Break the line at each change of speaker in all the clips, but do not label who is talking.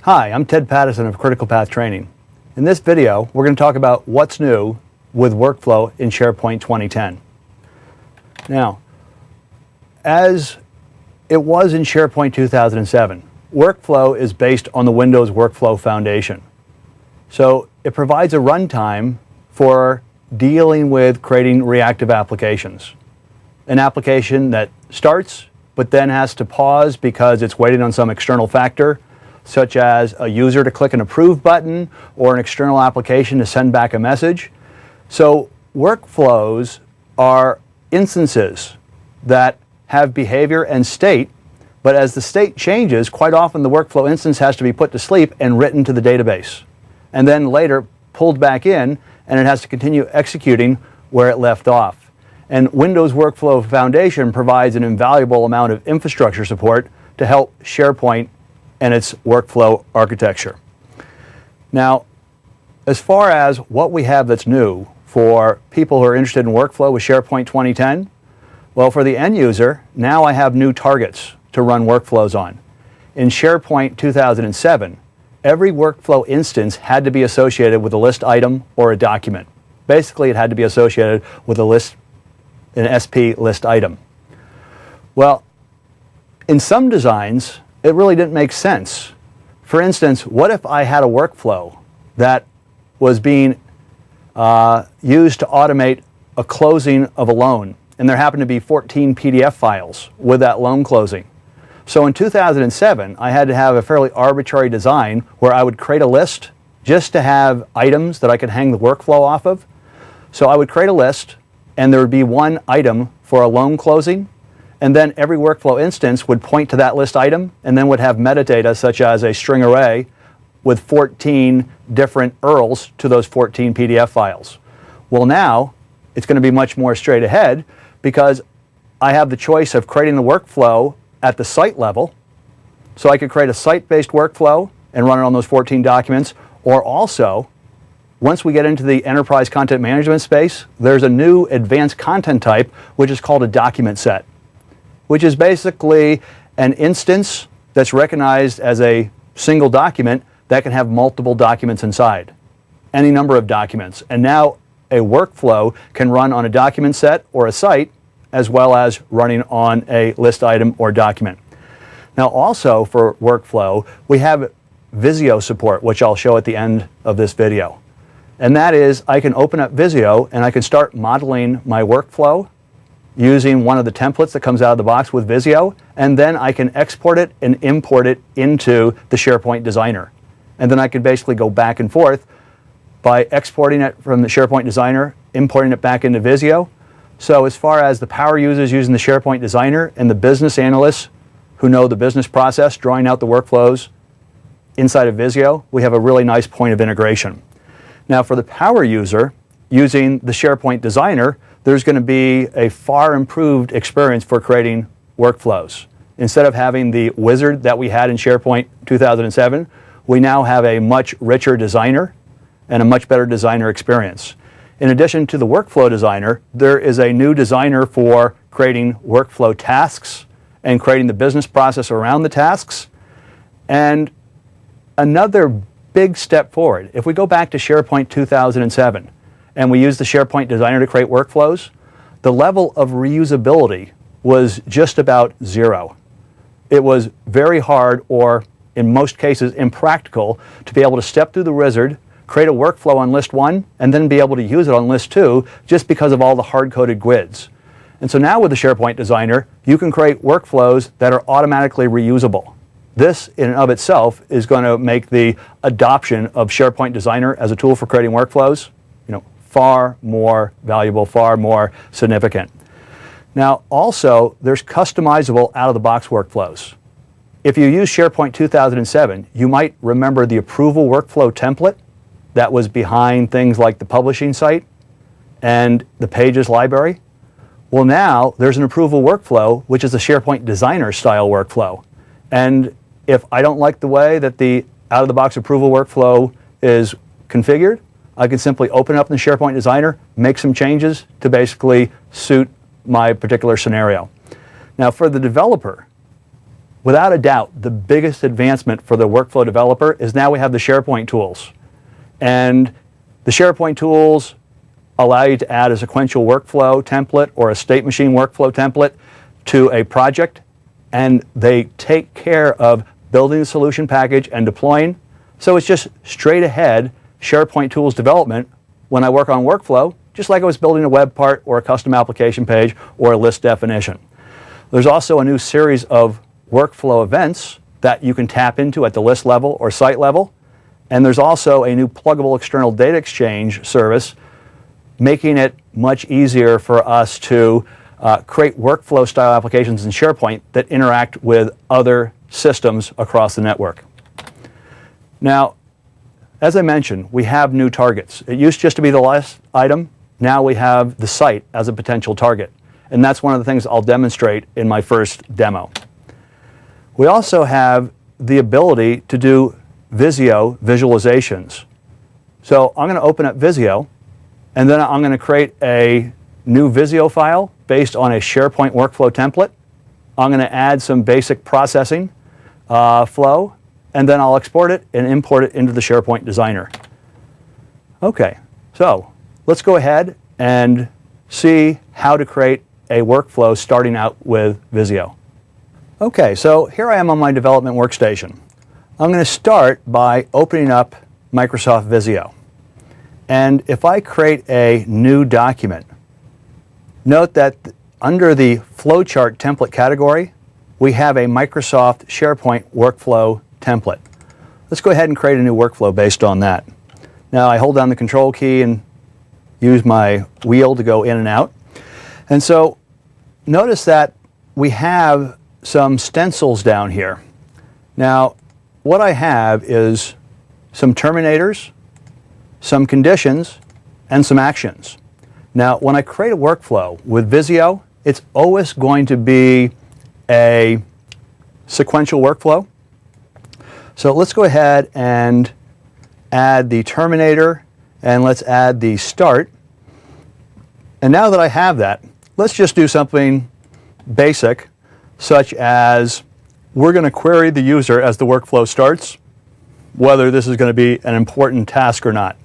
Hi, I'm Ted Pattison of Critical Path Training. In this video, we're going to talk about what's new with workflow in SharePoint 2010. Now, as it was in SharePoint 2007, workflow is based on the Windows Workflow Foundation. So it provides a runtime for dealing with creating reactive applications. An application that starts but then has to pause because it's waiting on some external factor, such as a user to click an approve button or an external application to send back a message. So workflows are instances that have behavior and state, but as the state changes, quite often the workflow instance has to be put to sleep and written to the database, and then later pulled back in, and it has to continue executing where it left off. And Windows Workflow Foundation provides an invaluable amount of infrastructure support to help SharePoint and its workflow architecture. Now, as far as what we have that's new for people who are interested in workflow with SharePoint 2010, well, for the end user, now I have new targets to run workflows on. In SharePoint 2007, every workflow instance had to be associated with a list item or a document. Basically, it had to be associated with a list, an SP list item. Well, in some designs, it really didn't make sense. For instance, what if I had a workflow that was being used to automate a closing of a loan, and there happened to be 14 PDF files with that loan closing? So in 2007, I had to have a fairly arbitrary design where I would create a list just to have items that I could hang the workflow off of. So I would create a list, and there would be one item for a loan closing, and then every workflow instance would point to that list item and then would have metadata such as a string array with 14 different URLs to those 14 PDF files. Well, now it's going to be much more straight ahead because I have the choice of creating the workflow at the site level. So I could create a site-based workflow and run it on those 14 documents, or also, once we get into the enterprise content management space, there's a new advanced content type which is called a document set, which is basically an instance that's recognized as a single document that can have multiple documents inside, any number of documents. And now a workflow can run on a document set or a site, as well as running on a list item or document. Now also for workflow, we have Visio support, which I'll show at the end of this video. And that is, I can open up Visio and I can start modeling my workflow using one of the templates that comes out of the box with Visio, and then I can export it and import it into the SharePoint Designer. And then I can basically go back and forth by exporting it from the SharePoint Designer, importing it back into Visio. So as far as the power users using the SharePoint Designer and the business analysts who know the business process, drawing out the workflows inside of Visio, we have a really nice point of integration. Now for the power user using the SharePoint Designer, there's going to be a far improved experience for creating workflows. Instead of having the wizard that we had in SharePoint 2007, we now have a much richer designer and a much better designer experience. In addition to the workflow designer, there is a new designer for creating workflow tasks and creating the business process around the tasks. And another big step forward, if we go back to SharePoint 2007, and we use the SharePoint Designer to create workflows, the level of reusability was just about zero. It was very hard, or in most cases impractical, to be able to step through the wizard, create a workflow on list 1, and then be able to use it on list 2 just because of all the hard-coded GUIDs. And so now with the SharePoint Designer, you can create workflows that are automatically reusable. This in and of itself is going to make the adoption of SharePoint Designer as a tool for creating workflows, far more valuable, far more significant. Now also, there's customizable out-of-the-box workflows. If you use SharePoint 2007, you might remember the approval workflow template that was behind things like the publishing site and the pages library. Well, now there's an approval workflow, which is a SharePoint Designer style workflow. And if I don't like the way that the out-of-the-box approval workflow is configured, I can simply open up in the SharePoint Designer, make some changes to basically suit my particular scenario. Now for the developer, without a doubt, the biggest advancement for the workflow developer is now we have the SharePoint tools. And the SharePoint tools allow you to add a sequential workflow template or a state machine workflow template to a project, and they take care of building the solution package and deploying. So it's just straight ahead SharePoint tools development when I work on workflow, just like I was building a web part or a custom application page or a list definition. There's also a new series of workflow events that you can tap into at the list level or site level. And there's also a new pluggable external data exchange service, making it much easier for us to create workflow style applications in SharePoint that interact with other systems across the network. Now, as I mentioned, we have new targets. It used just to be the last item. Now we have the site as a potential target. And that's one of the things I'll demonstrate in my first demo. We also have the ability to do Visio visualizations. So I'm going to open up Visio, and then I'm going to create a new Visio file based on a SharePoint workflow template. I'm going to add some basic processing flow, and then I'll export it and import it into the SharePoint Designer. Okay, so let's go ahead and see how to create a workflow starting out with Visio. Okay, so here I am on my development workstation. I'm going to start by opening up Microsoft Visio. And if I create a new document, note that under the flowchart template category, we have a Microsoft SharePoint workflow template. Let's go ahead and create a new workflow based on that. Now I hold down the control key and use my wheel to go in and out. And so notice that we have some stencils down here. Now what I have is some terminators, some conditions, and some actions. Now when I create a workflow with Visio, it's always going to be a sequential workflow. So let's go ahead and add the terminator, and let's add the start. And now that I have that, let's just do something basic, such as we're going to query the user as the workflow starts, whether this is going to be an important task or not.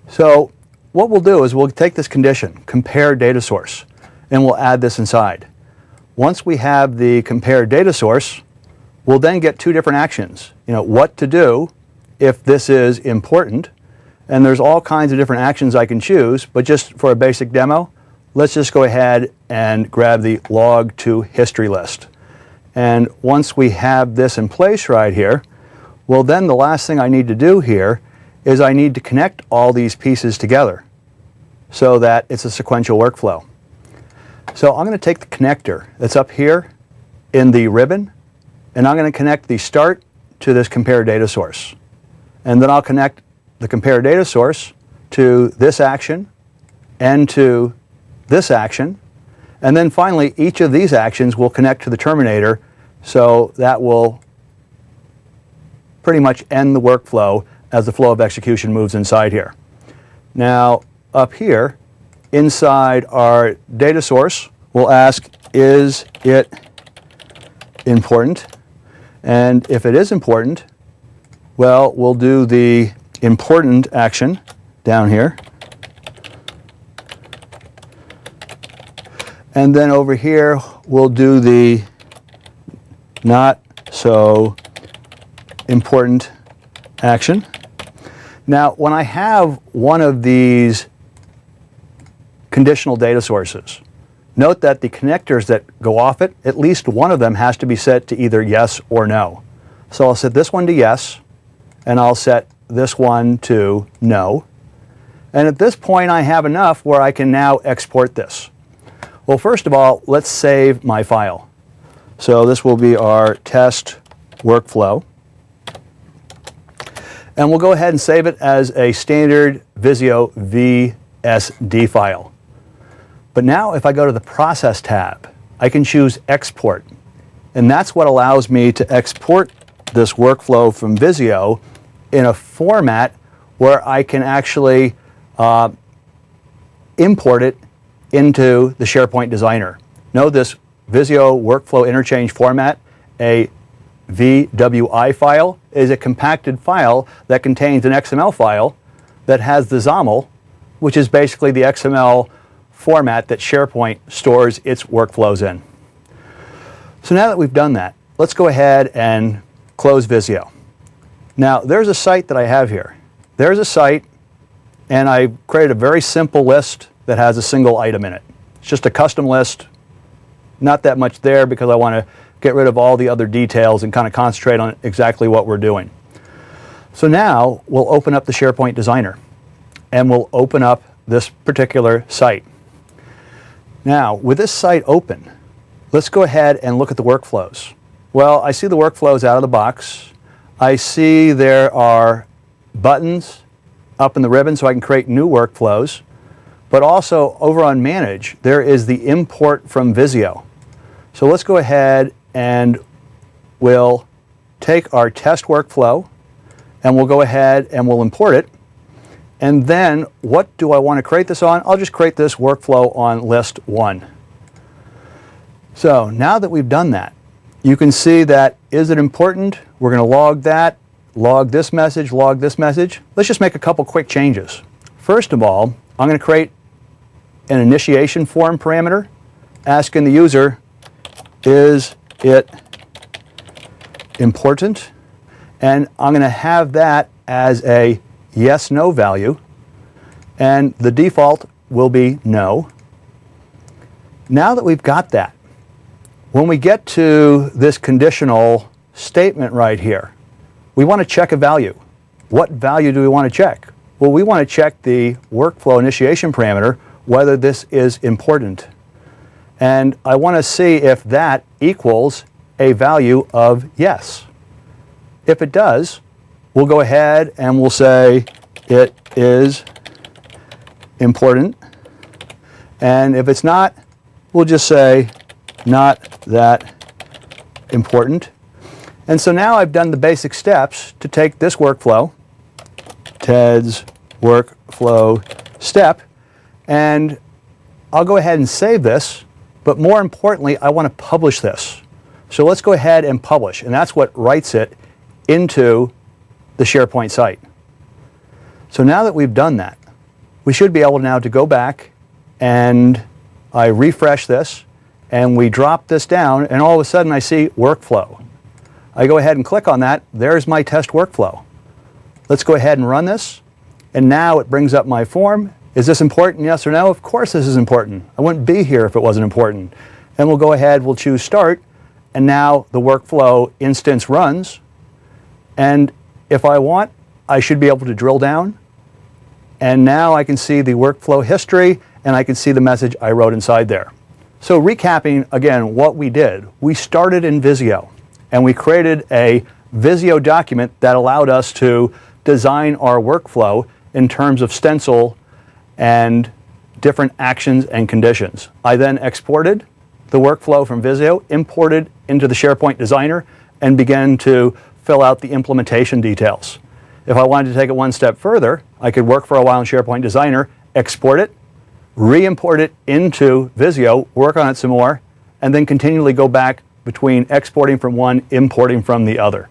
So what we'll do is we'll take this condition, compare data source, and we'll add this inside. Once we have the compare data source, we'll then get two different actions. What to do if this is important, and there's all kinds of different actions I can choose, but just for a basic demo, let's just go ahead and grab the log to history list. And once we have this in place right here, well then the last thing I need to do here is I need to connect all these pieces together so that it's a sequential workflow. So I'm going to take the connector that's up here in the ribbon, and I'm going to connect the start to this compare data source. And then I'll connect the compare data source to this action and to this action. And then finally, each of these actions will connect to the terminator, so that will pretty much end the workflow as the flow of execution moves inside here. Now, up here, inside our data source, we'll ask, is it important? And if it is important, well, we'll do the important action down here. And then over here, we'll do the not so important action. Now, when I have one of these conditional data sources, note that the connectors that go off it, at least one of them has to be set to either yes or no. So I'll set this one to yes, and I'll set this one to no. And at this point, I have enough where I can now export this. Well, first of all, let's save my file. So this will be our test workflow. And we'll go ahead and save it as a standard Visio VSD file. But now if I go to the Process tab, I can choose Export. And that's what allows me to export this workflow from Visio in a format where I can actually import it into the SharePoint Designer. Know this Visio workflow interchange format a VWI file is a compacted file that contains an XML file that has the XAML, which is basically the XML format that SharePoint stores its workflows in. So now that we've done that, let's go ahead and close Visio. Now, there's a site that I have here. There's a site, and I created a very simple list that has a single item in it. It's just a custom list, not that much there because I want to get rid of all the other details and kind of concentrate on exactly what we're doing. So now we'll open up the SharePoint Designer, and we'll open up this particular site. Now, with this site open, let's go ahead and look at the workflows. Well, I see the workflows out of the box. I see there are buttons up in the ribbon so I can create new workflows. But also over on Manage, there is the import from Visio. So let's go ahead and we'll take our test workflow and we'll go ahead and we'll import it. And then what do I want to create this on? I'll just create this workflow on list 1. So now that we've done that, you can see that, is it important? We're going to log that, log this message, log this message. Let's just make a couple quick changes. First of all, I'm going to create an initiation form parameter asking the user, is it important? And I'm going to have that as a yes/no value, and the default will be no. Now that we've got that, when we get to this conditional statement right here, we want to check a value. What value do we want to check? Well, we want to check the workflow initiation parameter, whether this is important. And I want to see if that equals a value of yes. If it does, we'll go ahead and we'll say it is important. And if it's not, we'll just say not that important. And so now I've done the basic steps to take this workflow, Ted's workflow step, and I'll go ahead and save this, but more importantly, I want to publish this. So let's go ahead and publish, and that's what writes it into the SharePoint site. So now that we've done that, we should be able now to go back and I refresh this and we drop this down and all of a sudden I see workflow. I go ahead and click on that. There's my test workflow. Let's go ahead and run this, and now it brings up my form. Is this important? Yes or no? Of course this is important. I wouldn't be here if it wasn't important. And we'll go ahead, we'll choose start, and now the workflow instance runs. And if I want, I should be able to drill down. And now I can see the workflow history and I can see the message I wrote inside there. So recapping again what we did, we started in Visio and we created a Visio document that allowed us to design our workflow in terms of stencil and different actions and conditions. I then exported the workflow from Visio, imported into the SharePoint Designer, and began to fill out the implementation details. If I wanted to take it one step further, I could work for a while in SharePoint Designer, export it, re-import it into Visio, work on it some more, and then continually go back between exporting from one, importing from the other.